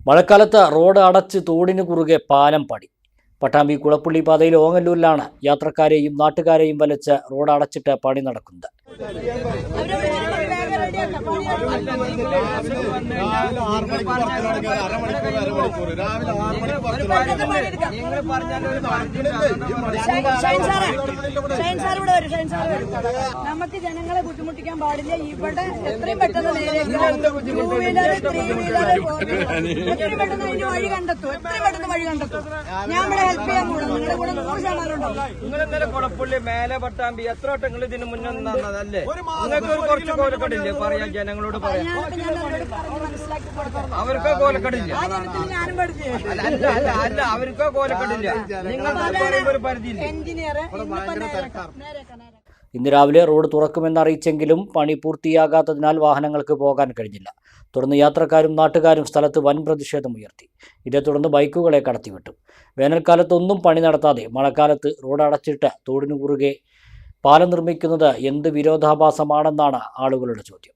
മഴക്കാലത്ത് റോഡ് അടച്ച് തോടിന് കുറുകെ പാലം പണി. പട്ടാമ്പി കുളപ്പുള്ളി പാതയിൽ ഓങ്ങല്ലൂരിലാണ് യാത്രക്കാരെയും നാട്ടുകാരെയും വലിച്ച് റോഡ് അടച്ചിട്ട് പണി നടക്കുന്നത്. നമുക്ക് ജനങ്ങളെ ബുദ്ധിമുട്ടിക്കാൻ പാടില്ല. ഇവിടെ എത്രയും പെട്ടെന്ന് എത്രയും പെട്ടെന്ന് അതിന്റെ വഴി കണ്ടെത്തും. എത്രയും പെട്ടെന്ന് വഴി കണ്ടെത്തും. ഞാൻ ഇവിടെ ഹെൽപ്പ് ചെയ്യാൻ പോകണം. നിങ്ങളുടെ കൂടെ 100% നിങ്ങൾ ഇന്നലെ കുളപ്പുള്ളി മേലെ പട്ടാമ്പി എത്ര വട്ടങ്ങൾ ഇതിന് മുന്നേ നന്നതല്ലേ? നിങ്ങൾക്ക് കുറച്ച് കോലക്കടില്ലേ പറയാ ജനങ്ങളോട് പറയാം. അവർക്ക് കോലക്കടില്ല. അല്ല അവർക്ക് കോലക്കടില്ല. നിങ്ങൾക്ക് പറയുമ്പോൾ ഒരു പരിധിയില്ല. ഇന്ന് രാവിലെ റോഡ് തുറക്കുമെന്ന് അറിയിച്ചെങ്കിലും പണി പൂർത്തിയാകാത്തതിനാൽ വാഹനങ്ങൾക്ക് പോകാൻ കഴിഞ്ഞില്ല. തുടർന്ന് യാത്രക്കാരും നാട്ടുകാരും സ്ഥലത്ത് വൻ പ്രതിഷേധമുയർത്തി. ഇതേ തുടർന്ന് ബൈക്കുകളെ കടത്തിവിട്ടു. വേനൽക്കാലത്തൊന്നും പണി നടത്താതെ മഴക്കാലത്ത് റോഡ് അടച്ചിട്ട് തോടിനു കുറുകെ പാലം നിർമ്മിക്കുന്നത് എന്ത് വിരോധാഭാസമാണെന്നാണ് ആളുകളുടെ ചോദ്യം.